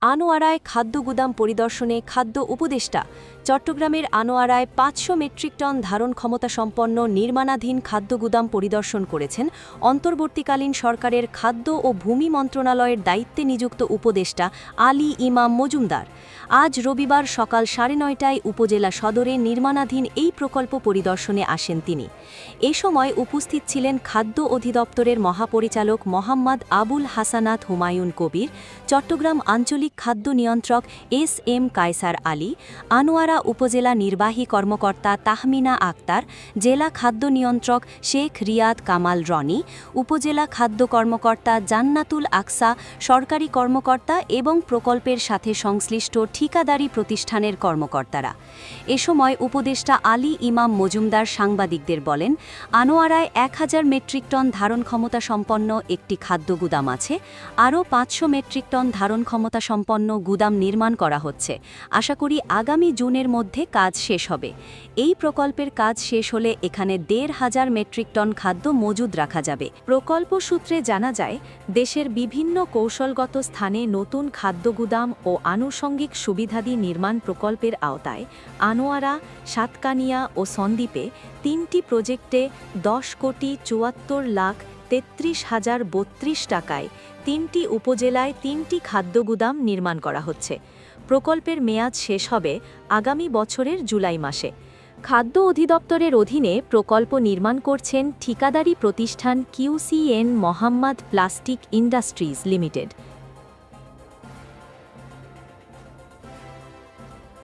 আনোয়ারায় খাদ্য গুদাম পরিদর্শনে খাদ্য উপদেষ্টা। চট্টগ্রামের আনোয়ারায় ৫০০ মেট্রিক টন ধারণ ক্ষমতা সম্পন্ন নির্মাণাধীন খাদ্য গুদাম পরিদর্শন করেছেন অন্তর্বর্তীকালীন সরকারের খাদ্য ও ভূমি মন্ত্রণালয়ের দায়িত্বে নিযুক্ত উপদেষ্টা আলী ইমাম মজুমদার। আজ রবিবার সকাল ৯:৩০টায় উপজেলা সদরে নির্মাণাধীন এই প্রকল্প পরিদর্শনে আসেন তিনি। এ সময় উপস্থিত ছিলেন খাদ্য অধিদপ্তরের মহাপরিচালক মোহাম্মদ আবুল হাসানাত হুমায়ুন কবির, চট্টগ্রাম আঞ্চলিক খাদ্য নিয়ন্ত্রক এস.এম. কায়সার আলী, আনোয়ারা উপজেলা নির্বাহী কর্মকর্তা তাহমিনা আক্তার, জেলা খাদ্য নিয়ন্ত্রক শেখ রিয়াদ কামাল রনি, উপজেলা খাদ্য কর্মকর্তা জান্নাতুল আকসা, সরকারি কর্মকর্তা এবং প্রকল্পের সাথে সংশ্লিষ্ট ঠিকাদারি প্রতিষ্ঠানের কর্মকর্তারা। এ সময় উপদেষ্টা আলী ইমাম মজুমদার সাংবাদিকদের বলেন, আনোয়ারায় ১,০০০ মেট্রিক টন ধারণ ক্ষমতা সম্পন্ন একটি খাদ্য গুদাম আছে, আরও ৫০০ মেট্রিক টন ধারণ ক্ষমতা সম্পন্ন গুদাম নির্মাণ করা হচ্ছে। আশা করি আগামী জুনের মধ্যে কাজ শেষ হবে। এই প্রকল্পের কাজ শেষ হলে এখানে ১,৫০০ মেট্রিক টন খাদ্য মজুদ রাখা যাবে। প্রকল্প সূত্রে জানা যায়, দেশের বিভিন্ন কৌশলগত স্থানে নতুন খাদ্য গুদাম ও আনুষঙ্গিক সুবিধাদি নির্মাণ প্রকল্পের আওতায় আনোয়ারা, সাতকানিয়া ও সন্দ্বীপে ৩টি প্রজেক্টে ১০,৭৪,৩৩,০৩২ টাকায় ৩টি উপজেলায় ৩টি খাদ্যগুদাম নির্মাণ করা হচ্ছে। প্রকল্পের মেয়াদ শেষ হবে আগামী বছরের জুলাই মাসে। খাদ্য অধিদপ্তরের অধীনে প্রকল্প নির্মাণ করছেন ঠিকাদারি প্রতিষ্ঠান কিউসিএন মোহাম্মদ প্লাস্টিক ইন্ডাস্ট্রিজ লিমিটেড।